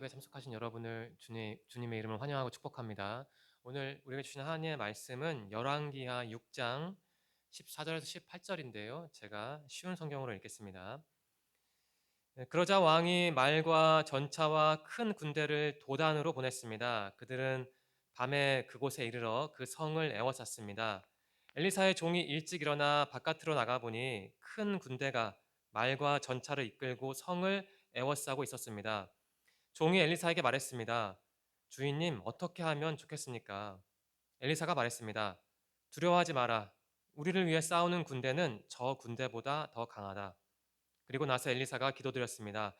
기도에 참석하신 여러분을 주님의 이름으로 환영하고 축복합니다. 오늘 우리에게 주신 하나님의 말씀은 열왕기하 6장 14절에서 18절인데요. 제가 쉬운 성경으로 읽겠습니다. 그러자 왕이 말과 전차와 큰 군대를 도단으로 보냈습니다. 그들은 밤에 그곳에 이르러 그 성을 에워쌌습니다. 엘리사의 종이 일찍 일어나 바깥으로 나가보니 큰 군대가 말과 전차를 이끌고 성을 에워싸고 있었습니다. 종이 엘리사에게 말했습니다. 주인님, 어떻게 하면 좋겠습니까? 엘리사가 말했습니다. 두려워하지 마라. 우리를 위해 싸우는 군대는 저 군대보다 더 강하다. 그리고 나서 엘리사가 기도드렸습니다.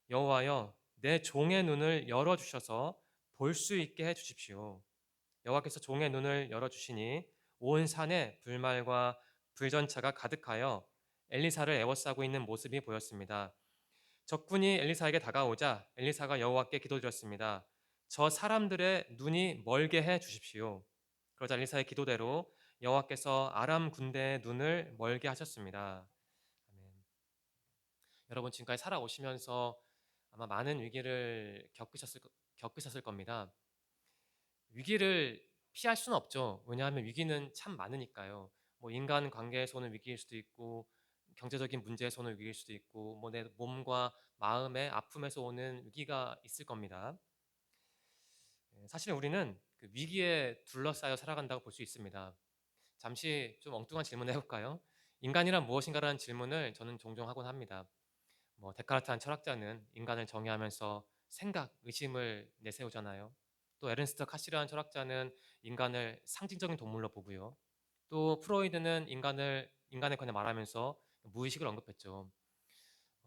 여호와여, 내 종의 눈을 열어 주셔서 볼 수 있게 해 주십시오. 여호와께서 종의 눈을 열어 주시니 온 산에 불말과 불전차가 가득하여 엘리사를 에워싸고 있는 모습이 보였습니다. 적군이 엘리사에게 다가오자 엘리사가 여호와께 기도드렸습니다. 저 사람들의 눈이 멀게 해 주십시오. 그러자 엘리사의 기도대로 여호와께서 아람 군대의 눈을 멀게 하셨습니다. 아멘. 여러분 지금까지 살아오시면서 아마 많은 위기를 겪으셨을 겁니다. 위기를 피할 수는 없죠. 왜냐하면 위기는 참 많으니까요. 뭐 인간 관계에서 오는 위기일 수도 있고, 경제적인 문제에서 오는 위기일 수도 있고, 뭐 내 몸과 마음의 아픔에서 오는 위기가 있을 겁니다. 사실 우리는 그 위기에 둘러싸여 살아간다고 볼 수 있습니다. 잠시 좀 엉뚱한 질문을 해볼까요? 인간이란 무엇인가라는 질문을 저는 종종 하곤 합니다. 뭐 데카르트한 철학자는 인간을 정의하면서 생각, 의심을 내세우잖아요. 또 에른스트 카시라는 철학자는 인간을 상징적인 동물로 보고요. 또 프로이드는 인간에 관해 말하면서 무의식을 언급했죠.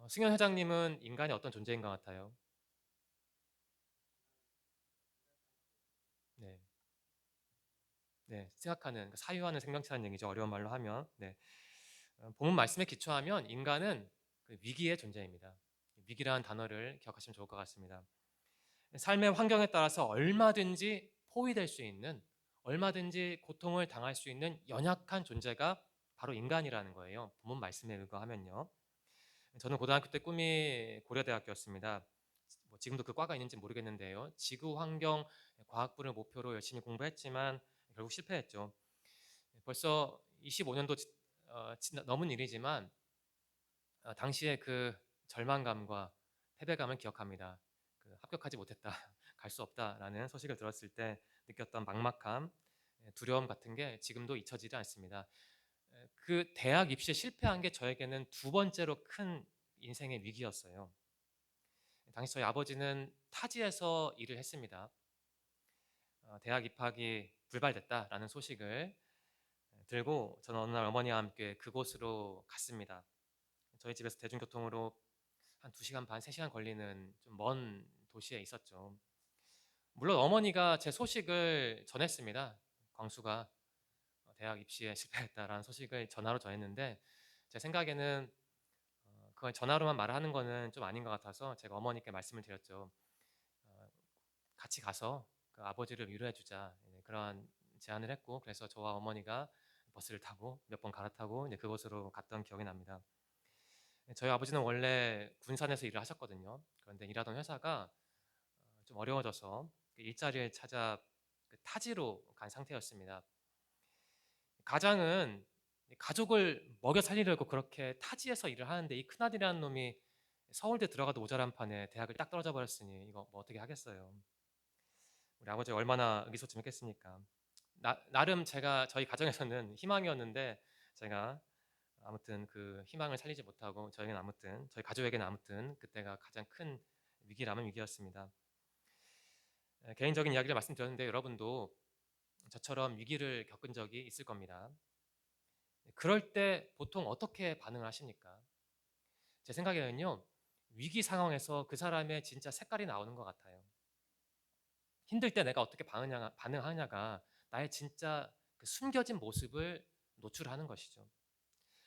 승현 회장님은 인간이 어떤 존재인 것 같아요? 네, 네, 생각하는, 그러니까 사유하는 생명체라는 얘기죠. 어려운 말로 하면. 네. 본문 말씀에 기초하면 인간은 그 위기의 존재입니다. 위기라는 단어를 기억하시면 좋을 것 같습니다. 삶의 환경에 따라서 얼마든지 포위될 수 있는, 얼마든지 고통을 당할 수 있는 연약한 존재가 바로 인간이라는 거예요. 본문 말씀에 의거하면요. 저는 고등학교 때 꿈이 고려대학교였습니다. 뭐 지금도 그 과가 있는지 모르겠는데요. 지구환경 과학부를 목표로 열심히 공부했지만 결국 실패했죠. 벌써 25년도 넘은 일이지만 당시의 그 절망감과 패배감을 기억합니다. 그 합격하지 못했다, 갈 수 없다라는 소식을 들었을 때 느꼈던 막막함, 두려움 같은 게 지금도 잊혀지지 않습니다. 그 대학 입시에 실패한 게 저에게는 두 번째로 큰 인생의 위기였어요. 당시 저희 아버지는 타지에서 일을 했습니다. 대학 입학이 불발됐다라는 소식을 들고 저는 어느 날 어머니와 함께 그곳으로 갔습니다. 저희 집에서 대중교통으로 한 2시간 반, 3시간 걸리는 좀 먼 도시에 있었죠. 물론 어머니가 제 소식을 전했습니다. 광수가 대학 입시에 실패했다라는 소식을 전화로 전했는데 제 생각에는 그걸 전화로만 말하는 거는 좀 아닌 것 같아서 제가 어머니께 말씀을 드렸죠. 어, 같이 가서 그 아버지를 위로해 주자, 그러한 제안을 했고, 그래서 저와 어머니가 버스를 타고 몇 번 갈아타고 이제 그곳으로 갔던 기억이 납니다. 저희 아버지는 원래 군산에서 일을 하셨거든요. 그런데 일하던 회사가 좀 어려워져서 그 일자리를 찾아 그 타지로 간 상태였습니다. 가장은 가족을 먹여 살리려고 그렇게 타지에서 일을 하는데 이 큰아들이라는 놈이 서울대 들어가도 모자란 판에 대학을 딱 떨어져 버렸으니 이거 뭐 어떻게 하겠어요. 우리 아버지가 얼마나 의기소침했겠습니까. 나름 제가 저희 가정에서는 희망이었는데 제가 아무튼 그 희망을 살리지 못하고 저희는 아무튼 저희 가족에게는 아무튼 그때가 가장 큰 위기라면 위기였습니다. 개인적인 이야기를 말씀드렸는데 여러분도 저처럼 위기를 겪은 적이 있을 겁니다. 그럴 때 보통 어떻게 반응을 하십니까? 제 생각에는요, 위기 상황에서 그 사람의 진짜 색깔이 나오는 것 같아요. 힘들 때 내가 어떻게 반응하냐가 나의 진짜 그 숨겨진 모습을 노출하는 것이죠.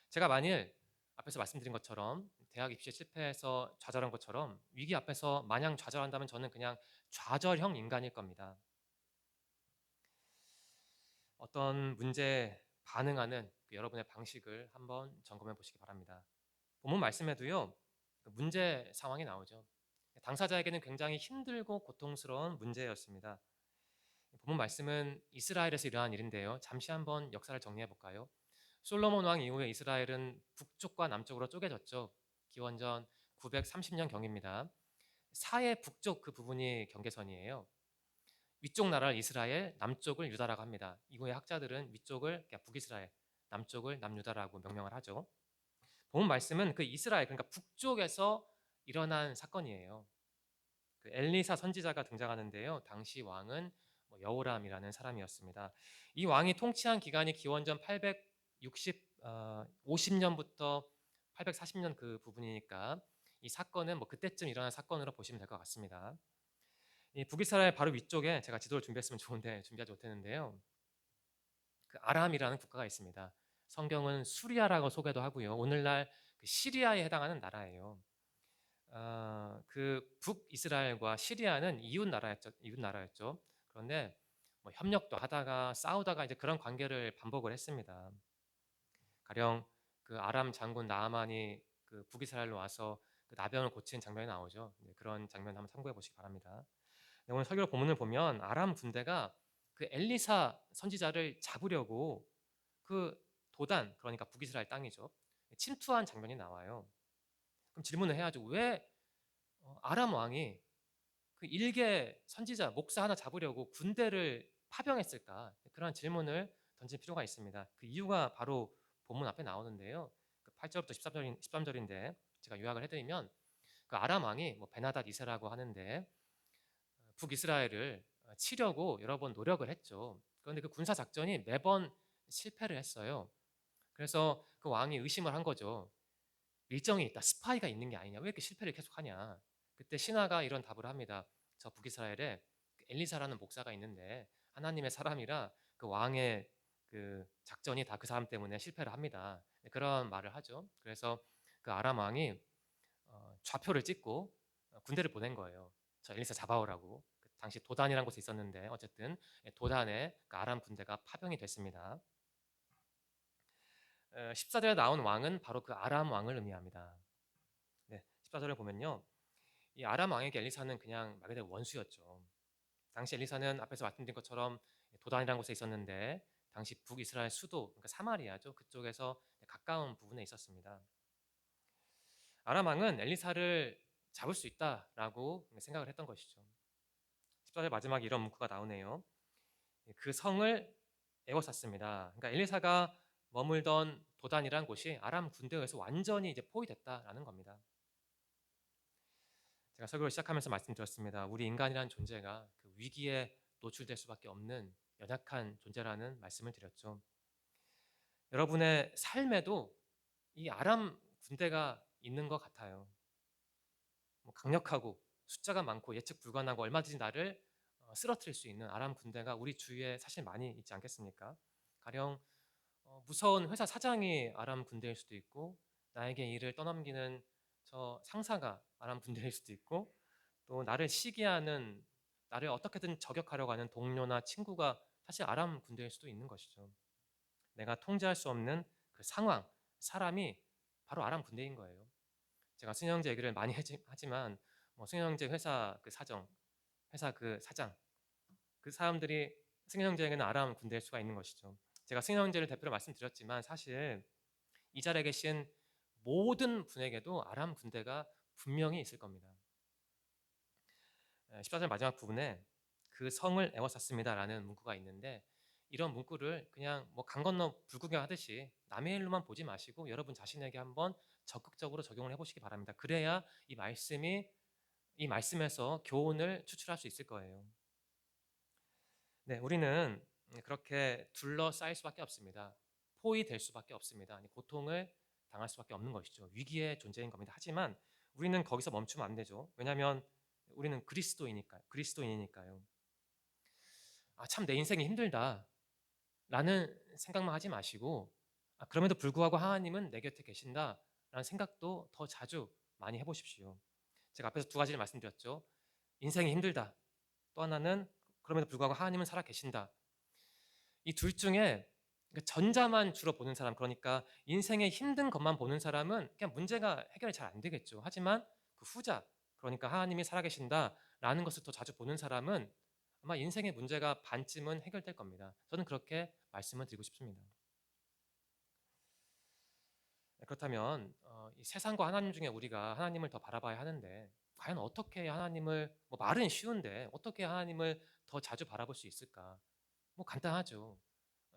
제가 만일 앞에서 말씀드린 것처럼 대학 입시에 실패해서 좌절한 것처럼 위기 앞에서 마냥 좌절한다면 저는 그냥 좌절형 인간일 겁니다. 어떤 문제에 반응하는 그 여러분의 방식을 한번 점검해 보시기 바랍니다. 본문 말씀에도요, 그 문제 상황이 나오죠. 당사자에게는 굉장히 힘들고 고통스러운 문제였습니다. 본문 말씀은 이스라엘에서 일어난 일인데요. 잠시 한번 역사를 정리해 볼까요? 솔로몬 왕 이후에 이스라엘은 북쪽과 남쪽으로 쪼개졌죠. 기원전 930년 경입니다. 사해 북쪽 그 부분이 경계선이에요. 위쪽 나라를 이스라엘, 남쪽을 유다라고 합니다. 이후에 학자들은 위쪽을 북이스라엘, 남쪽을 남유다라고 명명을 하죠. 본 말씀은 그 이스라엘, 그러니까 북쪽에서 일어난 사건이에요. 그 엘리사 선지자가 등장하는데요. 당시 왕은 여호람이라는 사람이었습니다. 이 왕이 통치한 기간이 기원전 50년부터 840년 그 부분이니까 이 사건은 그때쯤 일어난 사건으로 보시면 될 것 같습니다. 이 북이스라엘 바로 위쪽에 제가 지도를 준비했으면 좋은데 준비하지 못했는데요. 그 아람이라는 국가가 있습니다. 성경은 수리아라고 소개도 하고요. 오늘날 그 시리아에 해당하는 나라예요. 그 북이스라엘과 시리아는 이웃 나라였죠. 그런데 협력도 하다가 싸우다가 이제 그런 관계를 반복을 했습니다. 가령 그 아람 장군 나아만이 그 북이스라엘로 와서 그 나병을 고친 장면이 나오죠. 그런 장면 한번 참고해 보시기 바랍니다. 오늘 설교 본문을 보면 아람 군대가 그 엘리사 선지자를 잡으려고 그 도단, 그러니까 북이스라엘 땅이죠, 침투한 장면이 나와요. 그럼 질문을 해야죠. 왜 아람 왕이 그 일개 선지자 목사 하나 잡으려고 군대를 파병했을까? 그런 질문을 던질 필요가 있습니다. 그 이유가 바로 본문 앞에 나오는데요. 그 8절부터 13절인데 제가 요약을 해드리면, 그 아람 왕이 베나닷 2세라고 하는데 북이스라엘을 치려고 여러 번 노력을 했죠. 그런데 그 군사 작전이 매번 실패를 했어요. 그래서 그 왕이 의심을 한 거죠. 일정이 있다, 스파이가 있는 게 아니냐, 왜 이렇게 실패를 계속하냐. 그때 신하가 이런 답을 합니다. 저 북이스라엘에 그 엘리사라는 목사가 있는데 하나님의 사람이라 그 왕의 그 작전이 다 그 사람 때문에 실패를 합니다. 그런 말을 하죠. 그래서 그 아람 왕이 좌표를 찍고 군대를 보낸 거예요. 저 엘리사 잡아오라고. 그 당시 도단이라는 곳에 있었는데 어쨌든 도단에 그 아람 군대가 파병이 됐습니다. 14절에 나온 왕은 바로 그 아람 왕을 의미합니다. 네, 14절을 보면요, 이 아람 왕에게 엘리사는 그냥 말 그대로 원수였죠. 당시 엘리사는 앞에서 말씀드린 것처럼 도단이라는 곳에 있었는데 당시 북이스라엘 수도, 그러니까 사마리아죠, 그쪽에서 가까운 부분에 있었습니다. 아람 왕은 엘리사를 잡을 수 있다라고 생각을 했던 것이죠. 14절 마지막에 이런 문구가 나오네요. 그 성을 에워쌌습니다. 그러니까 엘리사가 머물던 도단이란 곳이 아람 군대에 의해서 완전히 이제 포위됐다라는 겁니다. 제가 설교를 시작하면서 말씀드렸습니다. 우리 인간이라는 존재가 그 위기에 노출될 수밖에 없는 연약한 존재라는 말씀을 드렸죠. 여러분의 삶에도 이 아람 군대가 있는 것 같아요. 강력하고 숫자가 많고 예측 불가능하고 얼마든지 나를 쓰러뜨릴 수 있는 아람 군대가 우리 주위에 사실 많이 있지 않겠습니까? 가령 무서운 회사 사장이 아람 군대일 수도 있고, 나에게 일을 떠넘기는 저 상사가 아람 군대일 수도 있고, 또 나를 시기하는, 나를 어떻게든 저격하려고 하는 동료나 친구가 사실 아람 군대일 수도 있는 것이죠. 내가 통제할 수 없는 그 상황, 사람이 바로 아람 군대인 거예요. 제가 승현 형제 얘기를 많이 하지만 승현 형제 회사 그 사정, 회사 그 사장, 그 사람들이 승현 형제에게는 아람 군대일 수가 있는 것이죠. 제가 승현 형제를 대표로 말씀드렸지만 사실 이 자리에 계신 모든 분에게도 아람 군대가 분명히 있을 겁니다. 14절 마지막 부분에 그 성을 에워쌌습니다라는 문구가 있는데, 이런 문구를 그냥 강 건너 불구경하듯이 남의 일로만 보지 마시고 여러분 자신에게 한번 적극적으로 적용을 해보시기 바랍니다. 그래야 이 말씀에서 교훈을 추출할 수 있을 거예요. 네, 우리는 그렇게 둘러싸일 수밖에 없습니다. 포위될 수밖에 없습니다. 고통을 당할 수밖에 없는 것이죠. 위기의 존재인 겁니다. 하지만 우리는 거기서 멈추면 안 되죠. 왜냐하면 우리는 그리스도인이니까요. 참 내 인생이 힘들다 라는 생각만 하지 마시고, 그럼에도 불구하고 하나님은 내 곁에 계신다 라는 생각도 더 자주 많이 해보십시오. 제가 앞에서 두 가지를 말씀드렸죠. 인생이 힘들다, 또 하나는 그럼에도 불구하고 하나님은 살아 계신다. 이 둘 중에 전자만 주로 보는 사람, 그러니까 인생의 힘든 것만 보는 사람은 그냥 문제가 해결이 잘 안 되겠죠. 하지만 그 후자, 그러니까 하나님이 살아계신다라는 것을 더 자주 보는 사람은 아마 인생의 문제가 반쯤은 해결될 겁니다. 저는 그렇게 말씀을 드리고 싶습니다. 그렇다면 이 세상과 하나님 중에 우리가 하나님을 더 바라봐야 하는데 과연 어떻게 하나님을 말은 쉬운데 어떻게 하나님을 더 자주 바라볼 수 있을까? 간단하죠.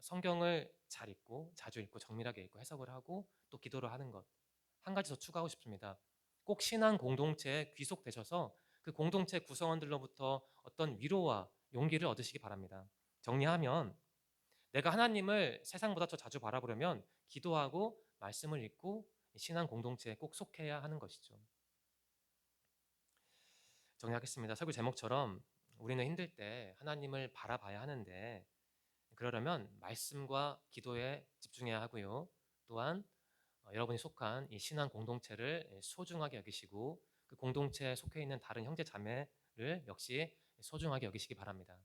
성경을 잘 읽고 자주 읽고 정밀하게 읽고 해석을 하고 또 기도를 하는 것. 한 가지 더 추가하고 싶습니다. 꼭 신앙 공동체에 귀속되셔서 그 공동체 구성원들로부터 어떤 위로와 용기를 얻으시기 바랍니다. 정리하면 내가 하나님을 세상보다 더 자주 바라보려면 기도하고 말씀을 읽고 신앙 공동체에 꼭 속해야 하는 것이죠. 정리하겠습니다. 설교 제목처럼 우리는 힘들 때 하나님을 바라봐야 하는데 그러려면 말씀과 기도에 집중해야 하고요. 또한 여러분이 속한 이 신앙 공동체를 소중하게 여기시고 그 공동체에 속해 있는 다른 형제 자매를 역시 소중하게 여기시기 바랍니다.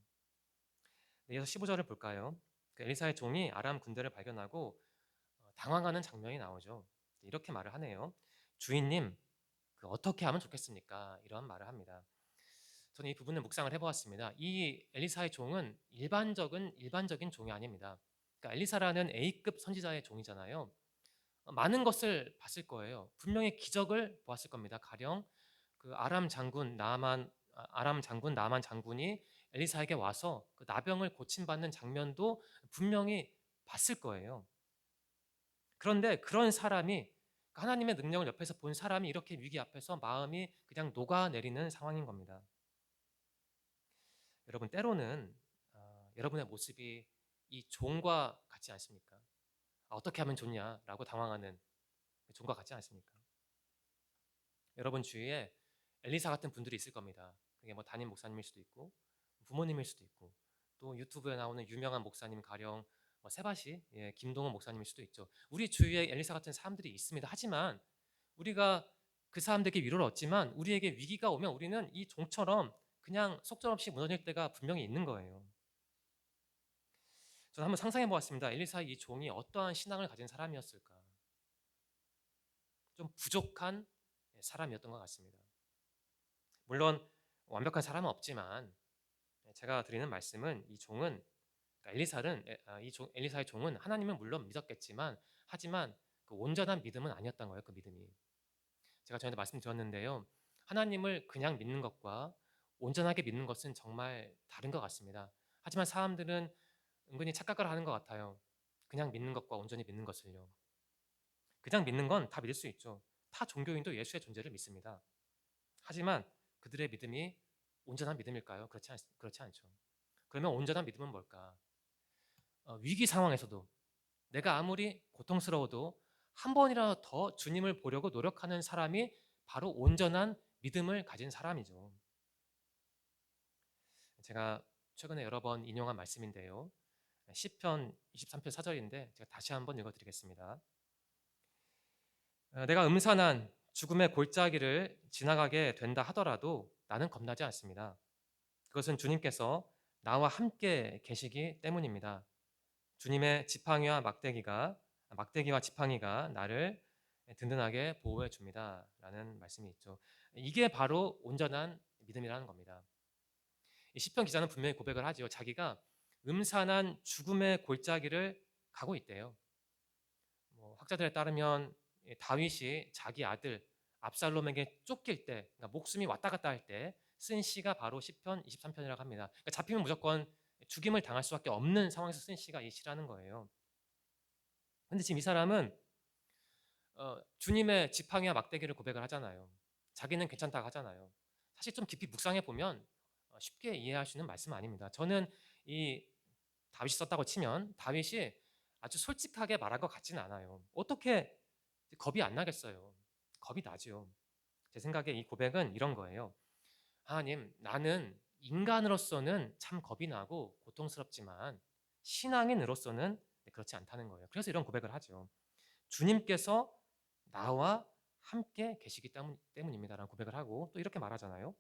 이어서 15절을 볼까요? 그 엘리사의 종이 아람 군대를 발견하고 당황하는 장면이 나오죠. 이렇게 말을 하네요. 주인님, 어떻게 하면 좋겠습니까? 이런 말을 합니다. 저는 이 부분을 묵상을 해보았습니다. 이 엘리사의 종은 일반적인 종이 아닙니다. 그러니까 엘리사라는 A급 선지자의 종이잖아요. 많은 것을 봤을 거예요. 분명히 기적을 보았을 겁니다. 가령 그 아람 장군 나만 장군이 엘리사에게 와서 그 나병을 고침받는 장면도 분명히 봤을 거예요. 그런데 그런 사람이 하나님의 능력을 옆에서 본 사람이 이렇게 위기 앞에서 마음이 그냥 녹아내리는 상황인 겁니다. 여러분 때로는 여러분의 모습이 이 종과 같지 않습니까? 어떻게 하면 좋냐라고 당황하는 종과 같지 않습니까? 여러분 주위에 엘리사 같은 분들이 있을 겁니다. 그게 담임 목사님일 수도 있고 부모님일 수도 있고 또 유튜브에 나오는 유명한 목사님 가령 세바시 김동원 목사님일 수도 있죠. 우리 주위에 엘리사 같은 사람들이 있습니다. 하지만 우리가 그 사람들에게 위로를 얻지만 우리에게 위기가 오면 우리는 이 종처럼 그냥 속절없이 무너질 때가 분명히 있는 거예요. 저는 한번 상상해 보았습니다. 엘리사의 이 종이 어떠한 신앙을 가진 사람이었을까? 좀 부족한 사람이었던 것 같습니다. 물론 완벽한 사람은 없지만 제가 드리는 말씀은 이 종은 엘리사의 종은 하나님을 물론 믿었겠지만 하지만 그 온전한 믿음은 아니었던 거예요. 그 믿음이. 제가 전에도 말씀드렸는데요. 하나님을 그냥 믿는 것과 온전하게 믿는 것은 정말 다른 것 같습니다. 하지만 사람들은 은근히 착각을 하는 것 같아요. 그냥 믿는 것과 온전히 믿는 것을요. 그냥 믿는 건 다 믿을 수 있죠. 타 종교인도 예수의 존재를 믿습니다. 하지만 그들의 믿음이 온전한 믿음일까요? 그렇지 않죠. 그러면 온전한 믿음은 뭘까? 위기 상황에서도 내가 아무리 고통스러워도 한 번이라도 더 주님을 보려고 노력하는 사람이 바로 온전한 믿음을 가진 사람이죠. 제가 최근에 여러 번 인용한 말씀인데요. 시편 23편 4절인데 제가 다시 한번 읽어드리겠습니다. 내가 음산한 죽음의 골짜기를 지나가게 된다 하더라도 나는 겁나지 않습니다. 그것은 주님께서 나와 함께 계시기 때문입니다. 주님의 막대기와 지팡이가 나를 든든하게 보호해 줍니다. 라는 말씀이 있죠. 이게 바로 온전한 믿음이라는 겁니다. 이 시편 기자는 분명히 고백을 하죠. 자기가 음산한 죽음의 골짜기를 가고 있대요. 학자들에 따르면 다윗이 자기 아들 압살롬에게 쫓길 때, 그러니까 목숨이 왔다 갔다 할 때 쓴 시가 바로 시편 23편이라고 합니다. 그러니까 잡히면 무조건 죽임을 당할 수밖에 없는 상황에서 쓴 시가 이 시라는 거예요. 근데 지금 이 사람은 주님의 지팡이와 막대기를 고백을 하잖아요. 자기는 괜찮다고 하잖아요. 사실 좀 깊이 묵상해 보면 쉽게 이해할 수 있는 말씀은 아닙니다. 저는 이 다윗이 썼다고 치면 다윗이 아주 솔직하게 말한 것 같지는 않아요. 어떻게 겁이 안 나겠어요? 겁이 나죠. 제 생각에 이 고백은 이런 거예요. 하나님, 나는 인간으로서는 참 겁이 나고 고통스럽지만 신앙인으로서는 그렇지 않다는 거예요. 그래서 이런 고백을 하죠. 주님께서 나와 함께 계시기 때문입니다라는 고백을 하고 또 이렇게 말하잖아요.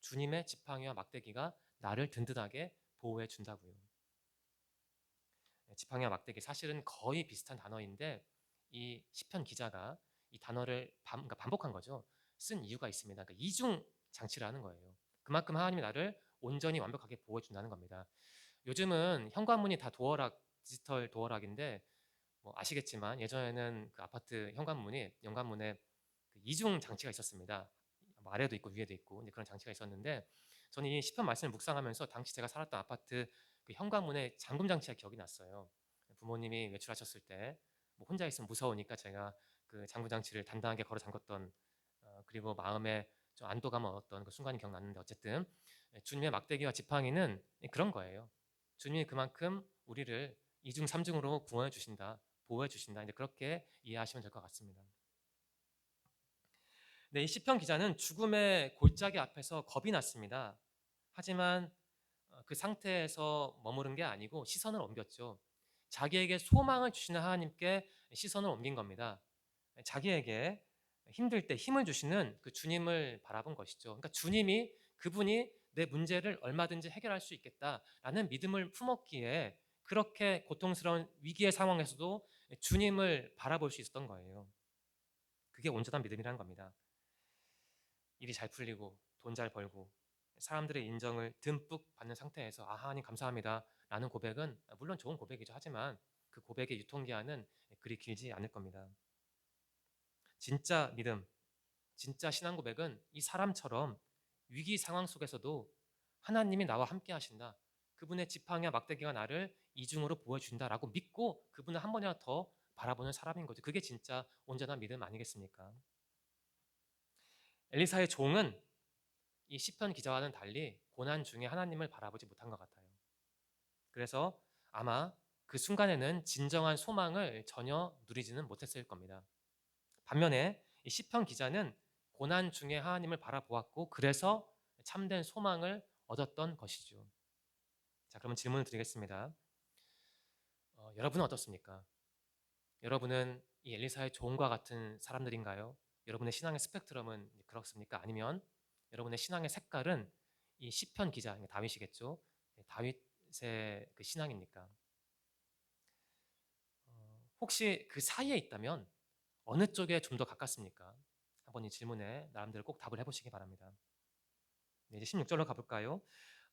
주님의 지팡이와 막대기가 나를 든든하게 보호해 준다고요. 지팡이와 막대기 사실은 거의 비슷한 단어인데 이 시편 기자가 이 단어를 그러니까 반복한 거죠. 쓴 이유가 있습니다. 그러니까 이중 장치를 하는 거예요. 그만큼 하나님이 나를 온전히 완벽하게 보호해 준다는 겁니다. 요즘은 현관문이 다 도어락, 디지털 도어락인데 뭐 아시겠지만 예전에는 그 아파트 현관문이 연관문에 그 이중 장치가 있었습니다. 뭐 아래도 있고 위에도 있고 이제 그런 장치가 있었는데 저는 이 시편 말씀을 묵상하면서 당시 제가 살았던 아파트 그 현관문에 잠금 장치가 기억이 났어요. 부모님이 외출하셨을 때 뭐 혼자 있으면 무서우니까 제가 그 잠금 장치를 단단하게 걸어 잠궜던 그리고 마음에 좀 안도감을 얻었던 그 순간이 기억났는데 어쨌든 주님의 막대기와 지팡이는 그런 거예요. 주님이 그만큼 우리를 이중 삼중으로 구원해 주신다, 보호해 주신다. 이제 그렇게 이해하시면 될 것 같습니다. 네, 이 시편 기자는 죽음의 골짜기 앞에서 겁이 났습니다. 하지만 그 상태에서 머무른 게 아니고 시선을 옮겼죠. 자기에게 소망을 주시는 하나님께 시선을 옮긴 겁니다. 자기에게 힘들 때 힘을 주시는 그 주님을 바라본 것이죠. 그러니까 주님이 그분이 내 문제를 얼마든지 해결할 수 있겠다라는 믿음을 품었기에 그렇게 고통스러운 위기의 상황에서도 주님을 바라볼 수 있었던 거예요. 그게 온전한 믿음이라는 겁니다. 일이 잘 풀리고 돈 잘 벌고 사람들의 인정을 듬뿍 받는 상태에서 아 하나님 감사합니다 라는 고백은 물론 좋은 고백이죠. 하지만 그 고백의 유통기한은 그리 길지 않을 겁니다. 진짜 믿음, 진짜 신앙 고백은 이 사람처럼 위기 상황 속에서도 하나님이 나와 함께 하신다. 그분의 지팡이와 막대기가 나를 이중으로 보여준다라고 믿고 그분을 한 번이라도 더 바라보는 사람인 거죠. 그게 진짜 온전한 믿음 아니겠습니까? 엘리사의 종은 이 시편 기자와는 달리 고난 중에 하나님을 바라보지 못한 것 같아요. 그래서 아마 그 순간에는 진정한 소망을 전혀 누리지는 못했을 겁니다. 반면에 이 시편 기자는 고난 중에 하나님을 바라보았고 그래서 참된 소망을 얻었던 것이죠. 자, 그러면 질문을 드리겠습니다. 여러분은 어떻습니까? 여러분은 이 엘리사의 종과 같은 사람들인가요? 여러분의 신앙의 스펙트럼은 그렇습니까? 아니면 여러분의 신앙의 색깔은 이 시편 기자, 다윗이겠죠? 다윗의 그 신앙입니까? 혹시 그 사이에 있다면 어느 쪽에 좀 더 가깝습니까? 한번 이 질문에 나름대로 꼭 답을 해보시기 바랍니다. 네, 이제 16절로 가볼까요?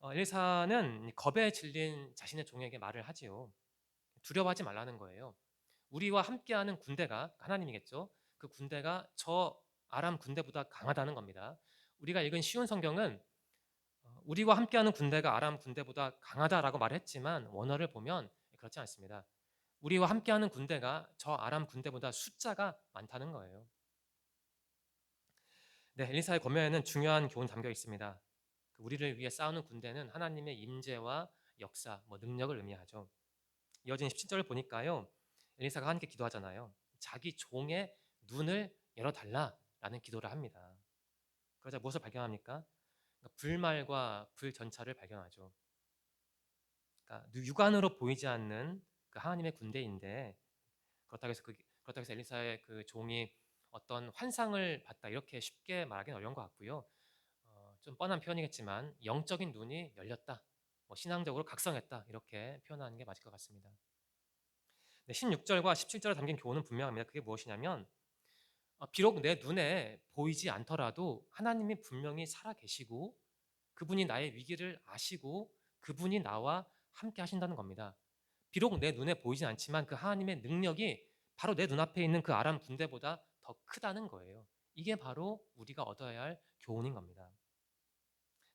엘리사는 겁에 질린 자신의 종에게 말을 하지요. 두려워하지 말라는 거예요. 우리와 함께하는 군대가 하나님이겠죠. 그 군대가 저 아람 군대보다 강하다는 겁니다. 우리가 읽은 쉬운 성경은 우리와 함께하는 군대가 아람 군대보다 강하다라고 말했지만 원어를 보면 그렇지 않습니다. 우리와 함께하는 군대가 저 아람 군대보다 숫자가 많다는 거예요. 네, 엘리사의 권면에는 중요한 교훈 담겨 있습니다. 우리를 위해 싸우는 군대는 하나님의 임재와 역사, 능력을 의미하죠. 이어진 17절을 보니까요. 엘리사가 하나님께 기도하잖아요. 자기 종의 눈을 열어달라라는 기도를 합니다. 그러자 무엇을 발견합니까? 그러니까 불말과 불전차를 발견하죠. 그러니까 육안으로 보이지 않는 그 하나님의 군대인데 그렇다고 해서 엘리사의 그 종이 어떤 환상을 봤다 이렇게 쉽게 말하기는 어려운 것 같고요. 좀 뻔한 표현이겠지만 영적인 눈이 열렸다, 신앙적으로 각성했다 이렇게 표현하는 게 맞을 것 같습니다. 네, 16절과 17절에 담긴 교훈은 분명합니다. 그게 무엇이냐면 비록 내 눈에 보이지 않더라도 하나님이 분명히 살아계시고 그분이 나의 위기를 아시고 그분이 나와 함께 하신다는 겁니다. 비록 내 눈에 보이진 않지만 그 하나님의 능력이 바로 내 눈앞에 있는 그 아람 군대보다 더 크다는 거예요. 이게 바로 우리가 얻어야 할 교훈인 겁니다.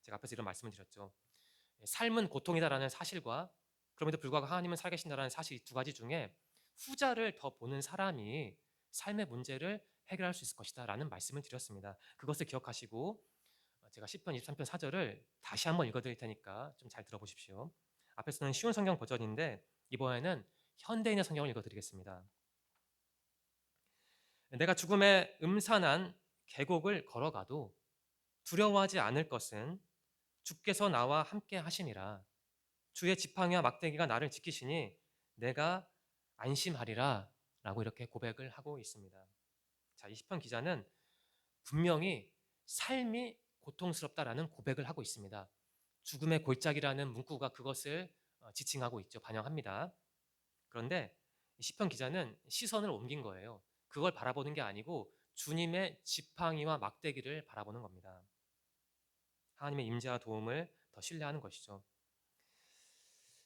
제가 앞에서 이런 말씀을 드렸죠. 삶은 고통이다라는 사실과 그럼에도 불구하고 하나님은 살아계신다라는 사실 두 가지 중에 후자를 더 보는 사람이 삶의 문제를 해결할 수 있을 것이다라는 말씀을 드렸습니다. 그것을 기억하시고 제가 10편 23편 4절을 다시 한번 읽어드릴 테니까 좀 잘 들어보십시오. 앞에서는 쉬운 성경 버전인데 이번에는 현대인의 성경을 읽어드리겠습니다. 내가 죽음의 음산한 계곡을 걸어가도 두려워하지 않을 것은 주께서 나와 함께 하시니라. 주의 지팡이와 막대기가 나를 지키시니 내가 안심하리라 라고 이렇게 고백을 하고 있습니다. 자, 이 시편 기자는 분명히 삶이 고통스럽다라는 고백을 하고 있습니다. 죽음의 골짜기라는 문구가 그것을 지칭하고 있죠. 반영합니다. 그런데 이 시편 기자는 시선을 옮긴 거예요. 그걸 바라보는 게 아니고 주님의 지팡이와 막대기를 바라보는 겁니다. 하나님의 임재와 도움을 더 신뢰하는 것이죠.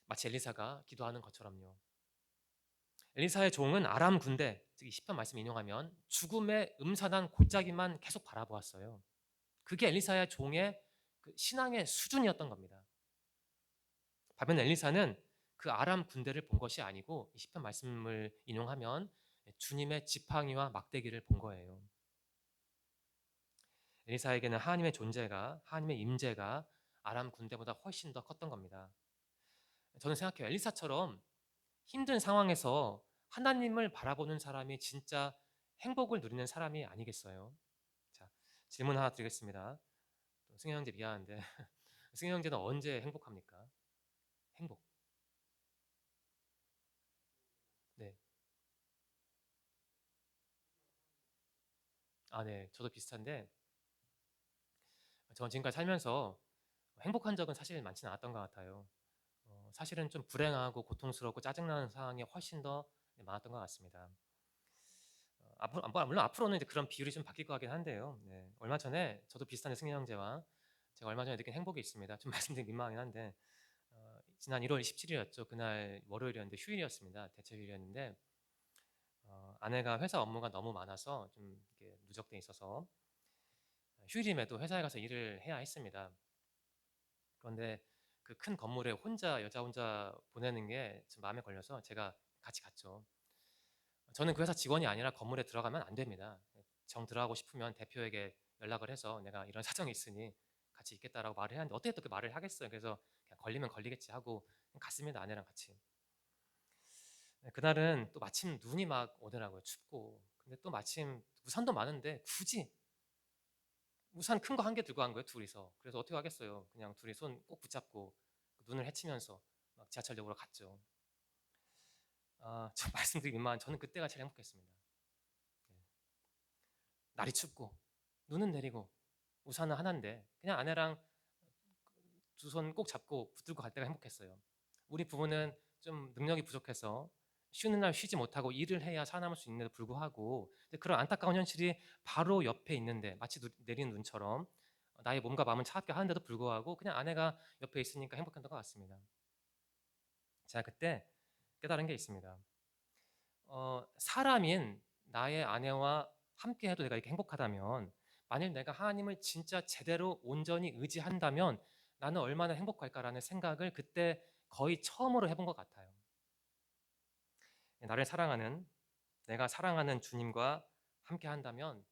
마치 엘리사가 기도하는 것처럼요. 엘리사의 종은 아람 군대, 즉 시편 말씀 인용하면 죽음의 음산한 골짜기만 계속 바라보았어요. 그게 엘리사의 종의 그 신앙의 수준이었던 겁니다. 반면 엘리사는 그 아람 군대를 본 것이 아니고 이 시편 말씀을 인용하면 주님의 지팡이와 막대기를 본 거예요. 엘리사에게는 하나님의 존재가, 하나님의 임재가 아람 군대보다 훨씬 더 컸던 겁니다. 저는 생각해요. 엘리사처럼 힘든 상황에서 하나님을 바라보는 사람이 진짜 행복을 누리는 사람이 아니겠어요? 자, 질문 하나 드리겠습니다. 승현 형제 미안한데 승현 형제는 언제 행복합니까? 행복. 네. 아, 네. 저도 비슷한데 저는 지금까지 살면서 행복한 적은 사실 많지는 않았던 것 같아요. 사실은 좀 불행하고 고통스럽고 짜증나는 상황이 훨씬 더 많았던 것 같습니다. 물론 앞으로는 이제 그런 비율이 좀 바뀔 것 같긴 한데요. 네. 얼마 전에 저도 비슷한 승현 형제와 제가 얼마 전에 느낀 행복이 있습니다. 좀 말씀드리기 민망하긴 한데 지난 1월 27일이었죠. 그날 월요일이었는데 휴일이었습니다. 대체 휴일이었는데 아내가 회사 업무가 너무 많아서 좀 이렇게 누적돼 있어서 휴일임에도 회사에 가서 일을 해야 했습니다. 그런데 그 큰 건물에 여자 혼자 보내는 게 좀 마음에 걸려서 제가 같이 갔죠. 저는 그 회사 직원이 아니라 건물에 들어가면 안 됩니다. 정 들어가고 싶으면 대표에게 연락을 해서 내가 이런 사정이 있으니 같이 있겠다라고 말을 해야 하는데 어떻게 또 그 말을 하겠어요. 그래서 그냥 걸리면 걸리겠지 하고 갔습니다. 아내랑 같이. 그날은 또 마침 눈이 막 오더라고요. 춥고. 근데 또 마침 우산도 많은데 굳이 우산 큰 거 한 개 들고 간 거예요. 둘이서. 그래서 어떻게 하겠어요. 그냥 둘이 손 꼭 붙잡고 눈을 헤치면서 막 지하철역으로 갔죠. 저 말씀드리기 민망한 저는 그때가 제일 행복했습니다. 네. 날이 춥고 눈은 내리고 우산은 하나인데 그냥 아내랑 두 손 꼭 잡고 붙들고 갈 때가 행복했어요. 우리 부부는 좀 능력이 부족해서 쉬는 날 쉬지 못하고 일을 해야 살아남을 수 있는데도 불구하고 그런 안타까운 현실이 바로 옆에 있는데 마치 내리는 눈처럼 나의 몸과 마음은 차갑게 하는데도 불구하고 그냥 아내가 옆에 있으니까 행복했던 것 같습니다. 제가 그때 깨달은 게 있습니다. 사람인 나의 아내와 함께 해도 내가 이렇게 행복하다면 만일 내가 하나님을 진짜 제대로 온전히 의지한다면 나는 얼마나 행복할까라는 생각을 그때 거의 처음으로 해본 것 같아요. 나를 사랑하는 내가 사랑하는 주님과 함께 한다면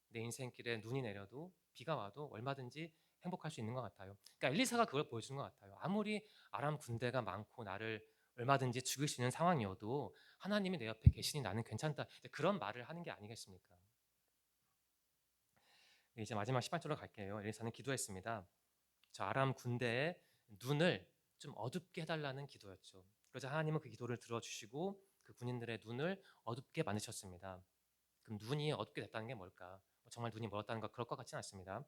내 인생길에 눈이 내려도 비가 와도 얼마든지 행복할 수 있는 것 같아요. 그러니까 엘리사가 그걸 보여준 것 같아요. 아무리 아람 군대가 많고 나를 얼마든지 죽일 수 있는 상황이어도 하나님이 내 옆에 계시니 나는 괜찮다. 그런 말을 하는 게 아니겠습니까? 이제 마지막 18절로 갈게요. 엘리사는 기도했습니다. 저 아람 군대의 눈을 좀 어둡게 해달라는 기도였죠. 그러자 하나님은 그 기도를 들어주시고 그 군인들의 눈을 어둡게 만드셨습니다. 그럼 눈이 어둡게 됐다는 게 뭘까? 정말 눈이 멀었다는 거 그럴 것 같지는 않습니다.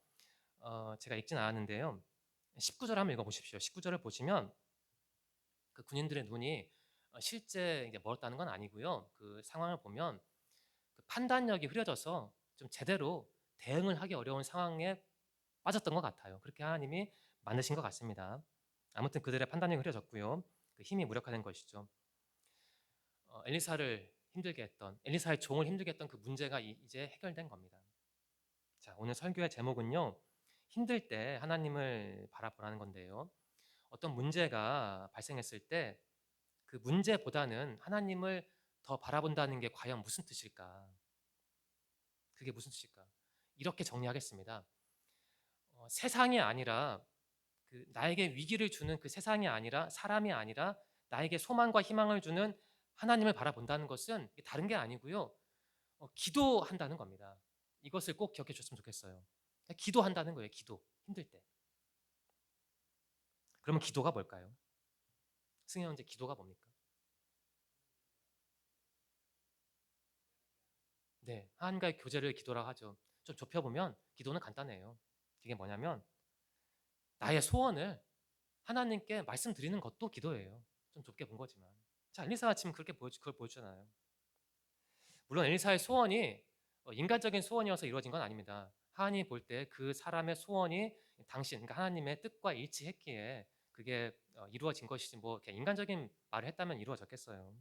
제가 읽진 않았는데요. 19절 한번 읽어보십시오. 19절을 보시면 그 군인들의 눈이 실제 이제 멀었다는 건 아니고요. 그 상황을 보면 그 판단력이 흐려져서 좀 제대로 대응을 하기 어려운 상황에 빠졌던 것 같아요. 그렇게 하나님이 만드신 것 같습니다. 아무튼 그들의 판단력이 흐려졌고요. 그 힘이 무력화된 것이죠. 엘리사의 종을 힘들게 했던 그 문제가 이제 해결된 겁니다. 자, 오늘 설교의 제목은요. 힘들 때 하나님을 바라보라는 건데요. 어떤 문제가 발생했을 때 그 문제보다는 하나님을 더 바라본다는 게 과연 무슨 뜻일까? 그게 무슨 뜻일까? 이렇게 정리하겠습니다. 세상이 아니라 그 나에게 위기를 주는 그 세상이 아니라 사람이 아니라 나에게 소망과 희망을 주는 하나님을 바라본다는 것은 다른 게 아니고요. 기도한다는 겁니다. 이것을 꼭 기억해 주셨으면 좋겠어요. 기도한다는 거예요. 기도. 힘들 때. 그러면 기도가 뭘까요? 승현 형제 기도가 뭡니까? 네, 하나님과의 교제를 기도라고 하죠. 좀 좁혀보면 기도는 간단해요. 그게 뭐냐면 나의 소원을 하나님께 말씀드리는 것도 기도예요. 좀 좁게 본 거지만. 자, 엘리사가 지금 그걸 보여주잖아요. 물론 엘리사의 소원이 인간적인 소원이어서 이루어진 건 아닙니다. 하나님이 볼 때 그 사람의 소원이 당신, 그러니까 하나님의 뜻과 일치했기에 그게 이루어진 것이지 뭐 이렇게 인간적인 말을 했다면 이루어졌겠어요.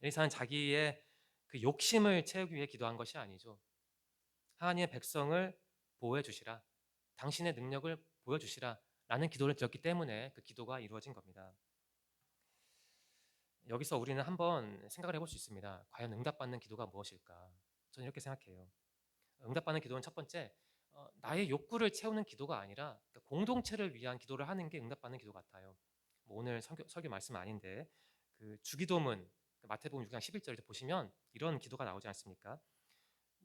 엘리사는 자기의 그 욕심을 채우기 위해 기도한 것이 아니죠. 하나님의 백성을 보호해 주시라. 당신의 능력을 보여주시라. 라는 기도를 드렸기 때문에 그 기도가 이루어진 겁니다. 여기서 우리는 한번 생각을 해볼 수 있습니다. 과연 응답받는 기도가 무엇일까? 저는 이렇게 생각해요. 응답받는 기도는 첫 번째, 나의 욕구를 채우는 기도가 아니라 그러니까 공동체를 위한 기도를 하는 게 응답받는 기도 같아요. 뭐 오늘 설교 말씀 아닌데 그 주기도문 마태복음 6장 11절에 보시면 이런 기도가 나오지 않습니까?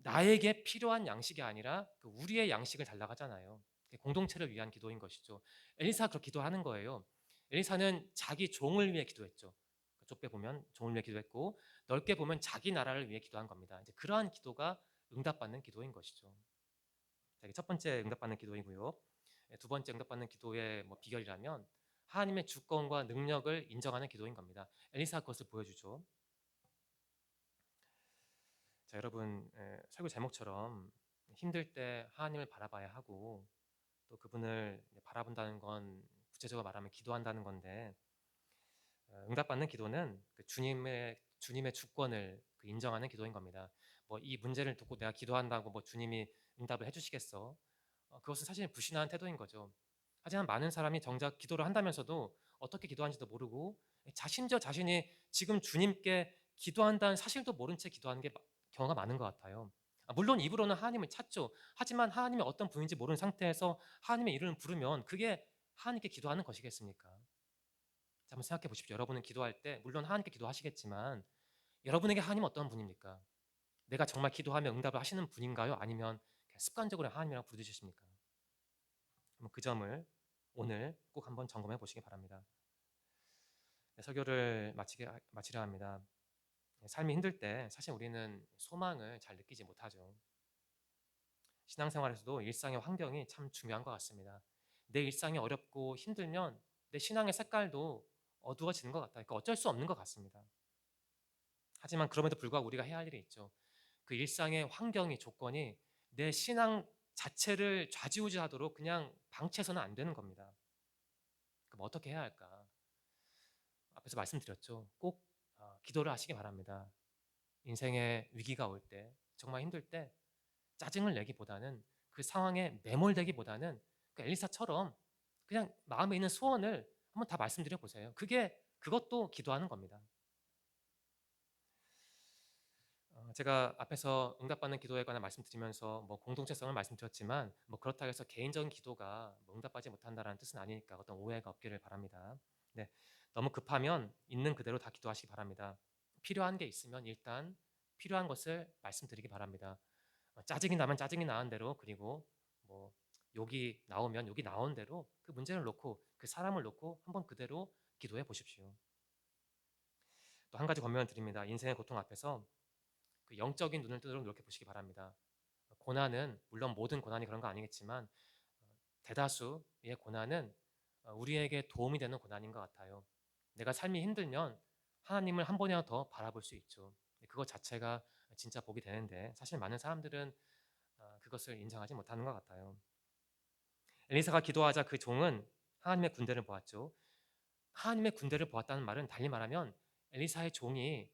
나에게 필요한 양식이 아니라 그 우리의 양식을 달라고 하잖아요. 공동체를 위한 기도인 것이죠. 엘리사가 그렇게 기도하는 거예요. 엘리사는 자기 종을 위해 기도했죠. 좁게 보면 종을 위해 기도했고 넓게 보면 자기 나라를 위해 기도한 겁니다. 이제 그러한 기도가 응답받는 기도인 것이죠. 자, 이게 첫 번째 응답받는 기도이고요. 두 번째 응답받는 기도의 뭐 비결이라면 하나님의 주권과 능력을 인정하는 기도인 겁니다. 엘리사가 그것을 보여주죠. 자, 여러분, 설교 제목처럼 힘들 때 하나님을 바라봐야 하고 또 그분을 바라본다는 건 구체적으로 말하면 기도한다는 건데 응답받는 기도는 그 주님의 주권을 그 인정하는 기도인 겁니다. 뭐 이 문제를 두고 내가 기도한다고 뭐 주님이 응답을 해주시겠어? 그것은 사실 불신하는 태도인 거죠. 하지만 많은 사람이 정작 기도를 한다면서도 어떻게 기도하는지도 모르고 자신저 자신이 지금 주님께 기도한다는 사실도 모른 채 기도하는 게 경우가 많은 것 같아요. 물론 입으로는 하나님을 찾죠. 하지만 하나님이 어떤 분인지 모르는 상태에서 하나님의 이름을 부르면 그게 하나님께 기도하는 것이겠습니까? 자, 한번 생각해 보십시오. 여러분은 기도할 때 물론 하나님께 기도하시겠지만 여러분에게 하나님은 어떤 분입니까? 내가 정말 기도하면 응답을 하시는 분인가요? 아니면 그냥 습관적으로 하나님이라고 부르짖으십니까? 한번 그 점을 오늘 꼭 한번 점검해 보시기 바랍니다. 네, 설교를 마치려 합니다. 삶이 힘들 때 사실 우리는 소망을 잘 느끼지 못하죠. 신앙생활에서도 일상의 환경이 참 중요한 것 같습니다. 내 일상이 어렵고 힘들면 내 신앙의 색깔도 어두워지는 것 같아요. 그러니까 어쩔 수 없는 것 같습니다. 하지만 그럼에도 불구하고 우리가 해야 할 일이 있죠. 그 일상의 환경이 조건이 내 신앙 자체를 좌지우지하도록 그냥 방치해서는 안 되는 겁니다. 그럼 어떻게 해야 할까? 앞에서 말씀드렸죠. 꼭 기도를 하시기 바랍니다. 인생의 위기가 올 때, 정말 힘들 때 짜증을 내기보다는 그 상황에 매몰되기보다는 그 엘리사처럼 그냥 마음에 있는 소원을 한번 다 말씀드려 보세요. 그것도 기도하는 겁니다. 제가 앞에서 응답받는 기도에 관한 말씀드리면서 뭐 공동체성을 말씀드렸지만 뭐 그렇다고 해서 개인적인 기도가 뭐 응답받지 못한다는 뜻은 아니니까 어떤 오해가 없기를 바랍니다. 네, 너무 급하면 있는 그대로 다 기도하시기 바랍니다. 필요한 게 있으면 일단 필요한 것을 말씀드리기 바랍니다. 짜증이 나면 짜증이 나는 대로 그리고 뭐 욕이 나오면 욕이 나온 대로 그 문제를 놓고 그 사람을 놓고 한번 그대로 기도해 보십시오. 또 한 가지 권면을 드립니다. 인생의 고통 앞에서 그 영적인 눈을 뜨도록 노력해 보시기 바랍니다. 고난은 물론 모든 고난이 그런 거 아니겠지만 대다수의 고난은 우리에게 도움이 되는 고난인 것 같아요. 내가 삶이 힘들면 하나님을 한 번이라도 더 바라볼 수 있죠. 그것 자체가 진짜 복이 되는데 사실 많은 사람들은 그것을 인정하지 못하는 것 같아요. 엘리사가 기도하자 그 종은 하나님의 군대를 보았죠. 하나님의 군대를 보았다는 말은 달리 말하면 엘리사의 종이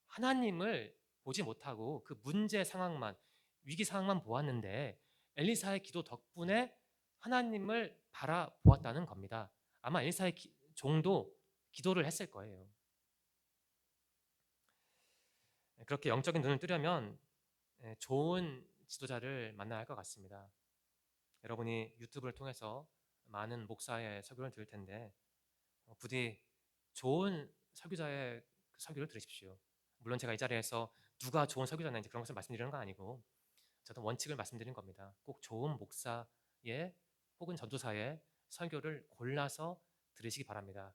하나님을 보지 못하고 그 문제 상황만 위기 상황만 보았는데 엘리사의 기도 덕분에 하나님을 바라보았다는 겁니다. 아마 엘리사의 종도 기도를 했을 거예요. 그렇게 영적인 눈을 뜨려면 좋은 지도자를 만나야 할 것 같습니다. 여러분이 유튜브를 통해서 많은 목사의 설교를 들을 텐데 부디 좋은 설교자의 설교를 들으십시오. 물론 제가 이 자리에서 누가 좋은 설교자인지 그런 것을 말씀드리는 건 아니고 저도 원칙을 말씀드리는 겁니다. 꼭 좋은 목사의 혹은 전도사의 설교를 골라서 들으시기 바랍니다.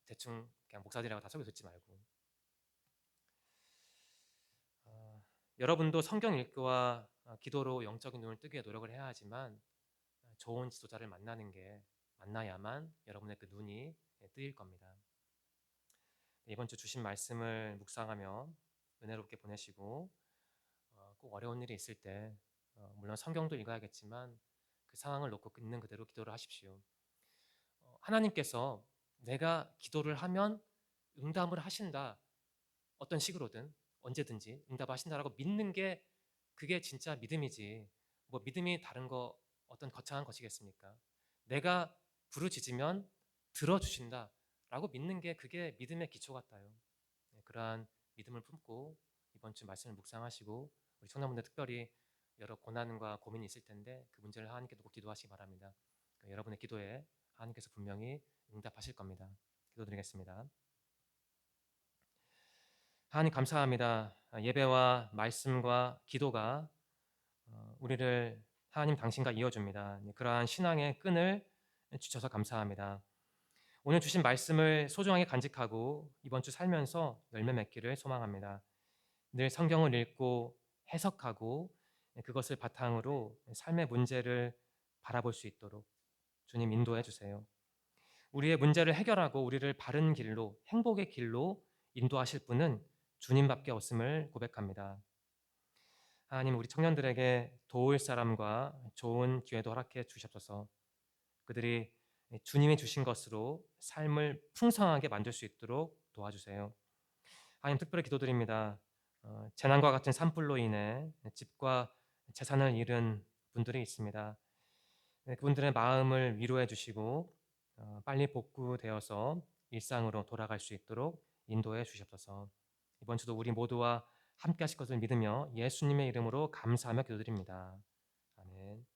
대충 그냥 목사들이라고 다 설교 듣지 말고. 여러분도 성경 읽기와 기도로 영적인 눈을 뜨게 노력을 해야 하지만 좋은 지도자를 만나야만 여러분의 그 눈이 뜨일 겁니다. 이번 주 주신 말씀을 묵상하며 은혜롭게 보내시고 꼭 어려운 일이 있을 때 물론 성경도 읽어야겠지만 그 상황을 놓고 있는 그대로 기도를 하십시오. 하나님께서 내가 기도를 하면 응답을 하신다. 어떤 식으로든 언제든지 응답하신다라고 믿는 게 그게 진짜 믿음이지. 뭐 믿음이 다른 거 어떤 거창한 것이겠습니까? 내가 부르짖으면 들어주신다라고 믿는 게 그게 믿음의 기초 같아요. 네, 그러한 믿음을 품고 이번 주 말씀을 묵상하시고 우리 청년분들 특별히 여러 고난과 고민이 있을 텐데 그 문제를 하나님께 놓고 기도하시기 바랍니다. 여러분의 기도에 하나님께서 분명히 응답하실 겁니다. 기도드리겠습니다. 하나님 감사합니다. 예배와 말씀과 기도가 우리를 하나님 당신과 이어줍니다. 그러한 신앙의 끈을 주셔서 감사합니다. 오늘 주신 말씀을 소중하게 간직하고 이번 주 살면서 열매 맺기를 소망합니다. 늘 성경을 읽고 해석하고 그것을 바탕으로 삶의 문제를 바라볼 수 있도록 주님 인도해 주세요. 우리의 문제를 해결하고 우리를 바른 길로, 행복의 길로 인도하실 분은 주님밖에 없음을 고백합니다. 하나님, 우리 청년들에게 도울 사람과 좋은 기회도 허락해 주시옵소서. 그들이 주님이 주신 것으로 삶을 풍성하게 만들 수 있도록 도와주세요. 하나님, 특별히 기도드립니다. 재난과 같은 산불로 인해 집과 재산을 잃은 분들이 있습니다. 그분들의 마음을 위로해 주시고 빨리 복구되어서 일상으로 돌아갈 수 있도록 인도해 주시옵소서. 이번 주도 우리 모두와 함께 하실 것을 믿으며 예수님의 이름으로 감사하며 기도드립니다.